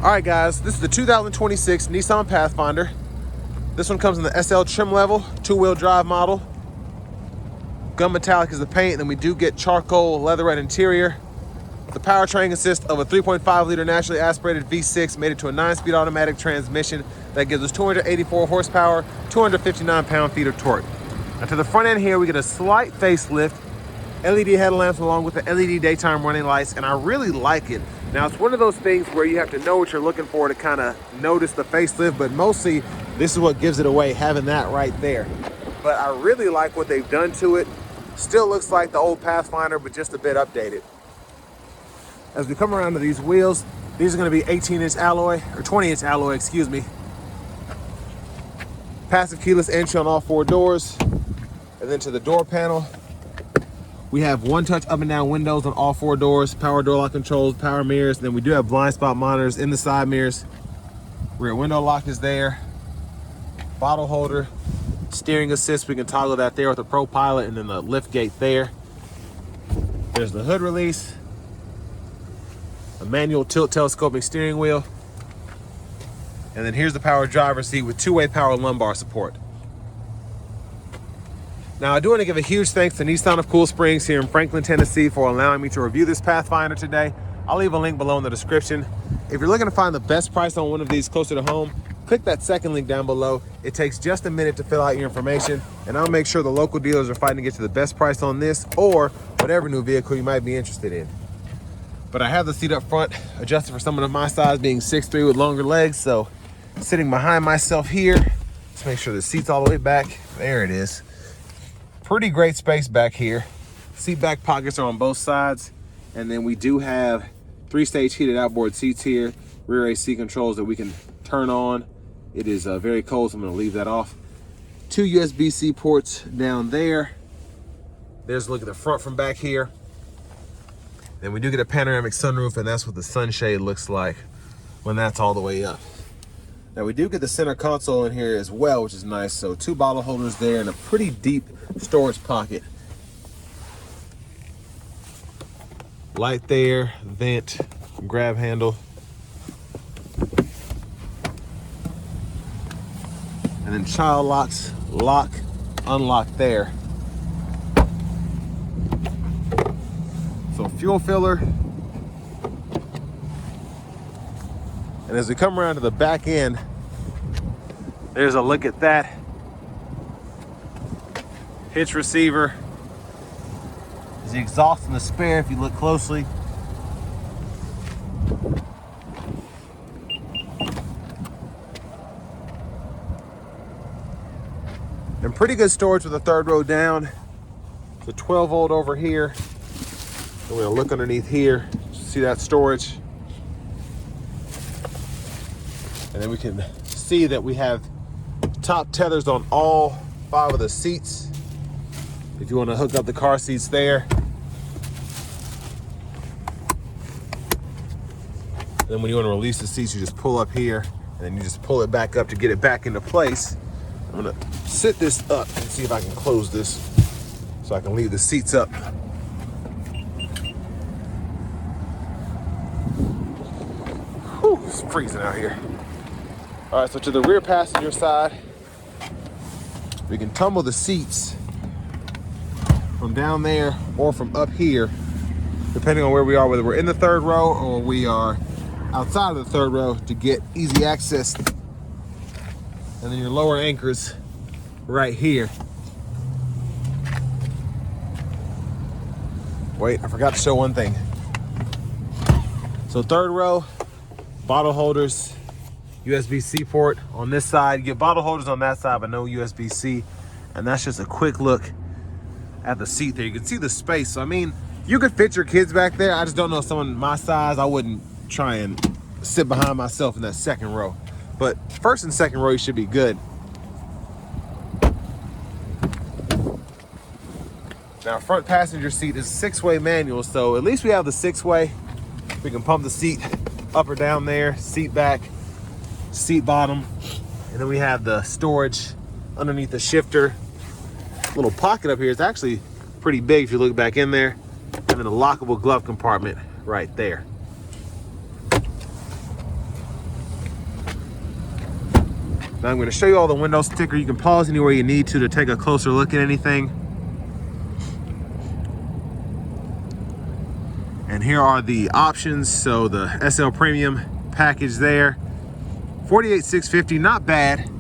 All right, guys, this is the 2026 Nissan Pathfinder. This one comes in the SL trim level, two-wheel drive model. Gun metallic is the paint, and then we do get charcoal leatherette interior. The powertrain consists of a 3.5-liter naturally aspirated V6 mated to a 9-speed automatic transmission that gives us 284 horsepower, 259 pound-feet of torque. Now to the front end here, we get a slight facelift, LED headlamps along with the LED daytime running lights, and I really like it. Now, it's one of those things where you have to know what you're looking for to kind of notice the facelift, but mostly this is what gives it away, having that right there. But I really like what they've done to it. Still looks like the old Pathfinder, but just a bit updated. As we come around to these wheels, these are going to be 18-inch alloy, or 20-inch alloy, excuse me. Passive keyless entry on all four doors. And then to the door panel, we have one-touch up and down windows on all four doors, power door lock controls, power mirrors, and then we do have blind spot monitors in the side mirrors. Rear window lock is there, bottle holder, steering assist, we can toggle that there with the Pro Pilot, and then the lift gate there. There's the hood release, a manual tilt telescoping steering wheel, and then here's the power driver's seat with two-way power lumbar support. Now, I do want to give a huge thanks to Nissan of Cool Springs here in Franklin, Tennessee for allowing me to review this Pathfinder today. I'll leave a link below in the description. If you're looking to find the best price on one of these closer to home, click that second link down below. It takes just a minute to fill out your information, and I'll make sure the local dealers are fighting to get you the best price on this or whatever new vehicle you might be interested in. But I have the seat up front adjusted for someone of my size, being 6'3" with longer legs, so sitting behind myself here, let's make sure the seat's all the way back. There it is. Pretty great space back here. Seat back pockets are on both sides. And then we do have 3-stage heated outboard seats here, rear AC controls that we can turn on. It is very cold, so I'm gonna leave that off. 2 USB-C ports down there. There's a look at the front from back here. Then we do get a panoramic sunroof, and that's what the sunshade looks like when that's all the way up. Now we do get the center console in here as well, which is nice. So 2 bottle holders there and a pretty deep storage pocket. Light there, vent, grab handle. And then child locks, lock, unlock there. So fuel filler. And as we come around to the back end, there's a look at that. Hitch receiver. There's the exhaust and the spare if you look closely. And pretty good storage with the third row down. The 12 volt over here. And we're gonna look underneath here. See that storage. And then we can see that we have top tethers on all 5 of the seats. If you want to hook up the car seats there. And then when you want to release the seats, you just pull up here and then you just pull it back up to get it back into place. I'm gonna sit this up and see if I can close this so I can leave the seats up. Whew, it's freezing out here. All right, so to the rear passenger side, we can tumble the seats from down there or from up here, depending on where we are, whether we're in the third row or we are outside of the third row, to get easy access. And then your lower anchors right here. Wait, I forgot to show one thing. So third row, bottle holders, USB-C port on this side. You get bottle holders on that side, but no USB-C. And that's just a quick look at the seat there. You can see the space. So, I mean, you could fit your kids back there. I just don't know someone my size. I wouldn't try and sit behind myself in that second row. But first and second row, you should be good. Now, front passenger seat is a 6-way manual, so at least we have the 6-way. We can pump the seat up or down there, seat back, seat bottom, and then we have the storage underneath the shifter. Little pocket up here is actually pretty big if you look back in there, and then a lockable glove compartment right there. Now I'm going to show you all the window sticker. You can pause anywhere you need to take a closer look at anything. And here are the options. So the SL Premium package there, $48,650, not bad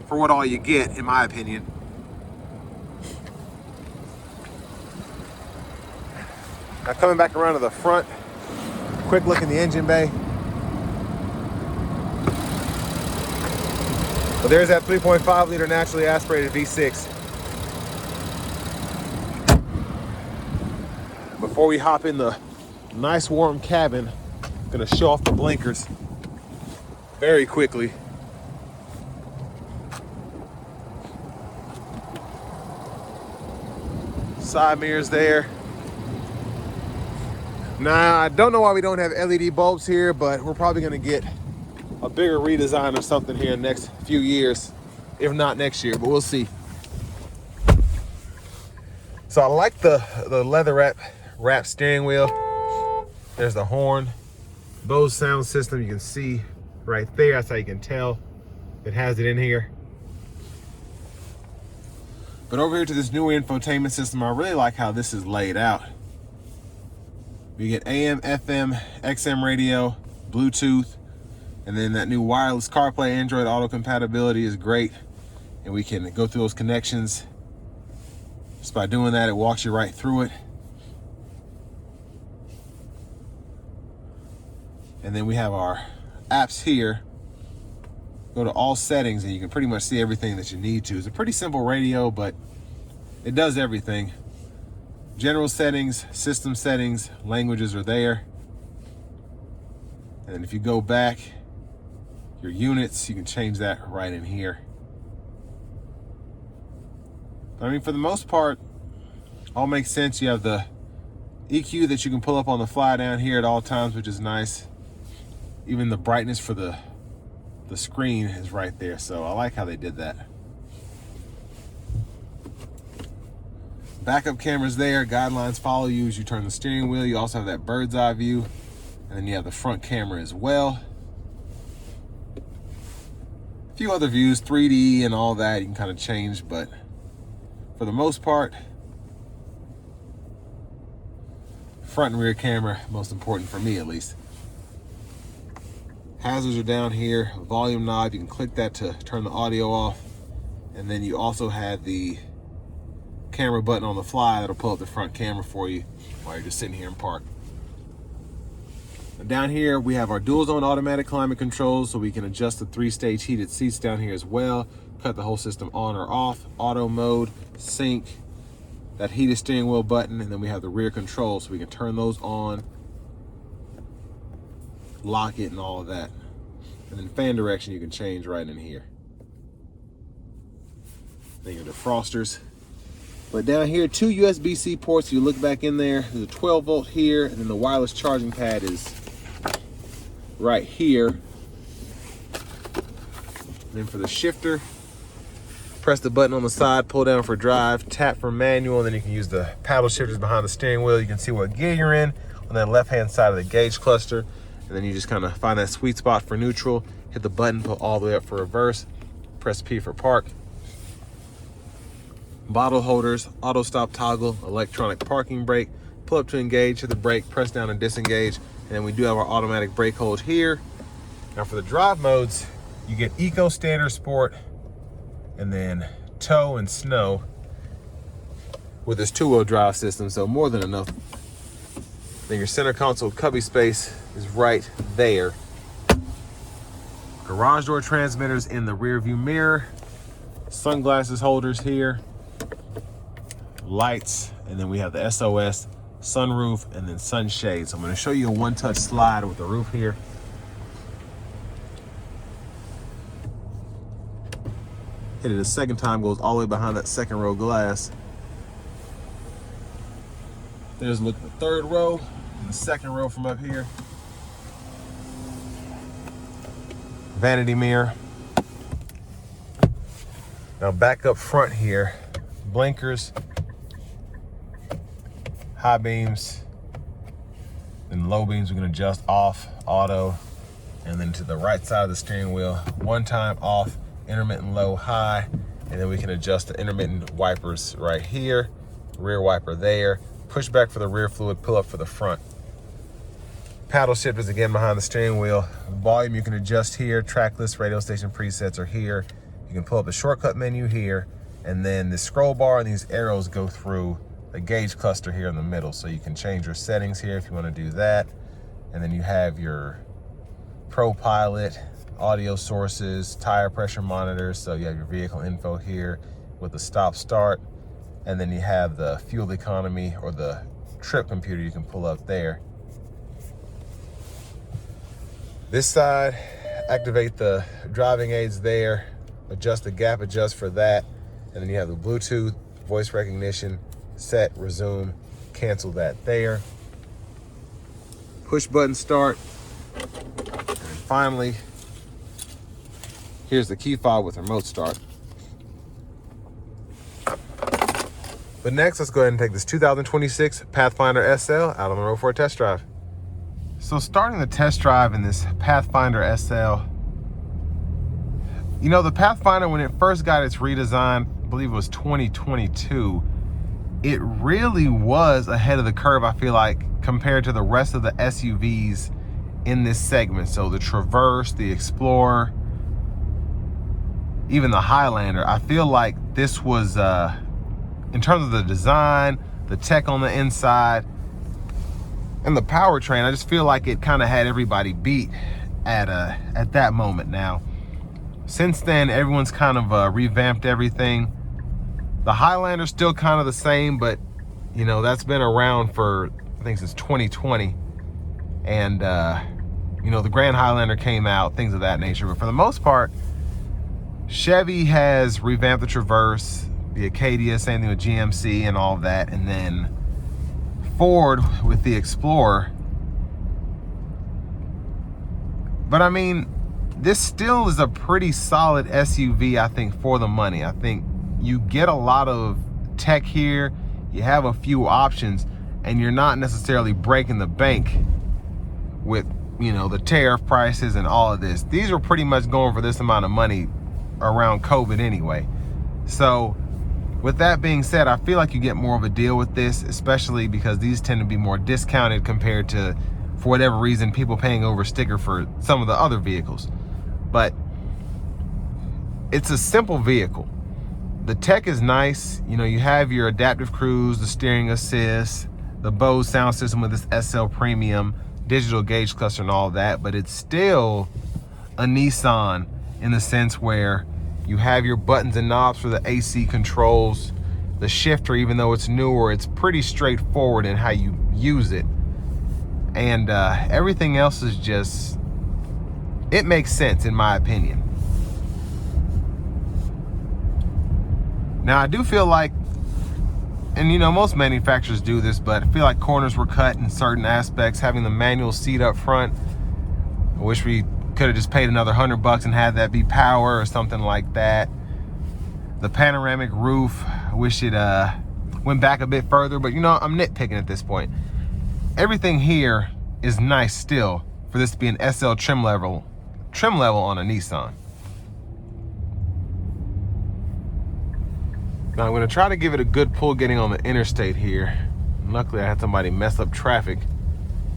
for what all you get, in my opinion. Now coming back around to the front, quick look in the engine bay. So there's that 3.5 liter naturally aspirated V6. Before we hop in the nice warm cabin, I'm gonna show off the blinkers very quickly. Side mirrors there. Now, I don't know why we don't have LED bulbs here, but we're probably gonna get a bigger redesign or something here in the next few years, if not next year, but we'll see. So I like the leather wrap steering wheel. There's the horn. Bose sound system, you can see right there. That's how you can tell it has it in here. But over here to this newer infotainment system, I really like how this is laid out. We get AM, FM, XM radio, Bluetooth, and then that new wireless CarPlay, Android Auto compatibility is great. And we can go through those connections. Just by doing that, it walks you right through it. And then we have our apps here. Go to all settings and you can pretty much see everything that you need to. It's a pretty simple radio, but it does everything. General settings, system settings, languages are there. And then if you go back, your units, you can change that right in here. I mean, for the most part, all makes sense. You have the EQ that you can pull up on the fly down here at all times, which is nice. Even the brightness for the screen is right there. So I like how they did that. Backup cameras there, guidelines follow you as you turn the steering wheel. You also have that bird's eye view, and then you have the front camera as well. A few other views, 3D and all that, you can kind of change, but for the most part, front and rear camera, most important for me at least. Hazards are down here, volume knob, you can click that to turn the audio off, and then you also have the camera button on the fly that'll pull up the front camera for you while you're just sitting here in park. And down here we have our dual zone automatic climate controls, so we can adjust the 3-stage heated seats down here as well, cut the whole system on or off, auto mode, sync, that heated steering wheel button, and then we have the rear controls so we can turn those on, lock it and all of that. And then fan direction you can change right in here. Then your defrosters. But down here, 2 USB-C ports. You look back in there, there's a 12 volt here, and then the wireless charging pad is right here. And then for the shifter, press the button on the side, pull down for drive, tap for manual, and then you can use the paddle shifters behind the steering wheel. You can see what gear you're in on that left-hand side of the gauge cluster. And then you just kind of find that sweet spot for neutral, hit the button, pull all the way up for reverse, press P for park. Bottle holders, auto stop toggle, electronic parking brake, pull up to engage, hit the brake, press down and disengage. And then we do have our automatic brake hold here. Now for the drive modes, you get Eco, Standard, Sport, and then Tow and Snow with this 2-wheel drive system, so more than enough. Then your center console cubby space is right there. Garage door transmitters in the rear view mirror, sunglasses holders here, lights, and then we have the SOS, sunroof, and then sunshade. So I'm going to show you a one-touch slide with the roof here. Hit it a second time, goes all the way behind that second row glass. There's a look at the third row and the second row from up here. Vanity mirror. Now back up front here, blinkers, high beams, and low beams we can adjust off, auto, And then to the right side of the steering wheel, one time off, intermittent low, high, and then we can adjust the intermittent wipers right here, rear wiper there, push back for the rear fluid, pull up for the front. Paddle shifters again behind the steering wheel. Volume you can adjust here, track list, radio station presets are here. You can pull up the shortcut menu here, and then the scroll bar and these arrows go through the gauge cluster here in the middle. So you can change your settings here if you want to do that. And then you have your Pro Pilot, audio sources, tire pressure monitors. So you have your vehicle info here with the stop start. And then you have the fuel economy or the trip computer you can pull up there. This side, activate the driving aids there, adjust the gap adjust for that. And then you have the Bluetooth, voice recognition, set, resume, cancel that there. Push button start. And finally, here's the key fob with remote start. But next, let's go ahead and take this 2026 Pathfinder SL out on the road for a test drive. So starting the test drive in this Pathfinder SL, you know, the Pathfinder, when it first got its redesign, I believe it was 2022, it really was ahead of the curve, I feel like, compared to the rest of the SUVs in this segment. So the Traverse, the Explorer, even the Highlander, I feel like this was, in terms of the design, the tech on the inside, and the powertrain, I just feel like it kind of had everybody beat at that moment. Now, since then, everyone's kind of revamped everything. The Highlander's still kind of the same, but you know, that's been around for, I think, since 2020. And you know, the Grand Highlander came out, things of that nature. But for the most part, Chevy has revamped the Traverse, the Acadia, same thing with GMC and all of that. And then Ford with the Explorer. But I mean, this still is a pretty solid SUV, I think, for the money. I think you get a lot of tech here, you have a few options, and you're not necessarily breaking the bank with, you know, the tariff prices and all of this. These are pretty much going for this amount of money around COVID anyway. So with that being said, I feel like you get more of a deal with this, especially because these tend to be more discounted compared to, for whatever reason, people paying over sticker for some of the other vehicles. But it's a simple vehicle. The tech is nice. You know, you have your adaptive cruise, the steering assist, the Bose sound system with this SL Premium, digital gauge cluster and all that, but it's still a Nissan in the sense where you have your buttons and knobs for the AC controls. The shifter, even though it's newer, it's pretty straightforward in how you use it. And everything else is just, it makes sense in my opinion. Now I do feel like, and you know, most manufacturers do this, but I feel like corners were cut in certain aspects. Having the manual seat up front, I wish we could have just paid another $100 and had that be power or something like that. The panoramic roof, I wish it went back a bit further, but you know, I'm nitpicking at this point. Everything here is nice still for this to be an SL trim level on a Nissan. Now I'm gonna try to give it a good pull getting on the interstate here. Luckily I had somebody mess up traffic,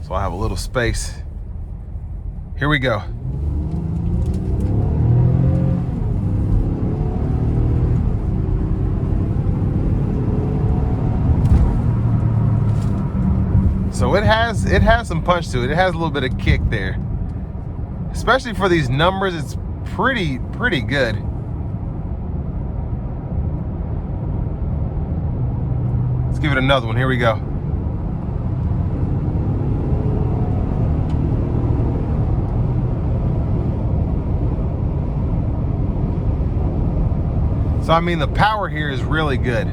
so I have a little space. Here we go. So it has some punch to it. It has a little bit of kick there. Especially for these numbers, it's pretty good. Let's give it another one. Here we go. So I mean, the power here is really good.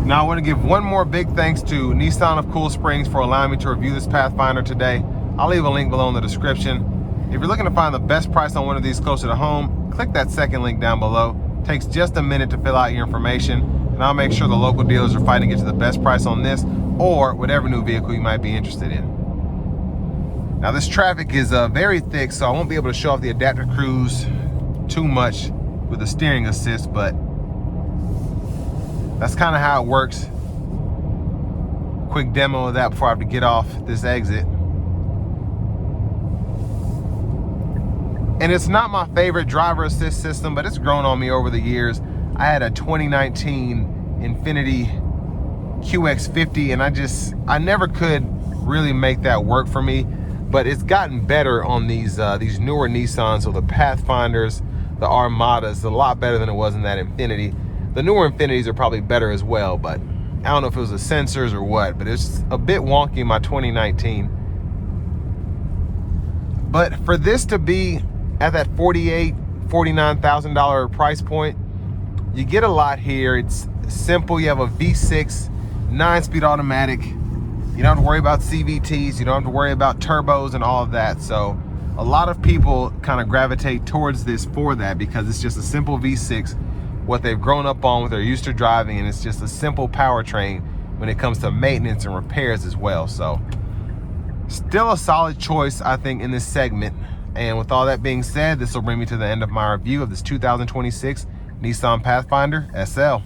Now I want to give one more big thanks to Nissan of Cool Springs for allowing me to review this Pathfinder today. I'll leave a link below in the description. If you're looking to find the best price on one of these closer to home, click that second link down below. It takes just a minute to fill out your information, and I'll make sure the local dealers are fighting to get you the best price on this or whatever new vehicle you might be interested in. Now this traffic is very thick, so I won't be able to show off the adaptive cruise too much with the steering assist, but that's kind of how it works. Quick demo of that before I have to get off this exit. And it's not my favorite driver assist system, but it's grown on me over the years. I had a 2019 Infiniti QX50, and I never could really make that work for me. But it's gotten better on these newer Nissans, so the Pathfinders, the Armadas, a lot better than it was in that Infiniti. The newer Infinitis are probably better as well, but I don't know if it was the sensors or what, but it's a bit wonky in my 2019. But for this to be at that $49,000 price point, you get a lot here. It's simple. You have a V6 9-speed automatic. You don't have to worry about CVTs. You don't have to worry about turbos and all of that. So a lot of people kind of gravitate towards this for that, because it's just a simple V6, what they've grown up on, what they're used to driving, and it's just a simple powertrain when it comes to maintenance and repairs as well. So still a solid choice, I think, in this segment. And with all that being said, this will bring me to the end of my review of this 2026 Nissan Pathfinder SL.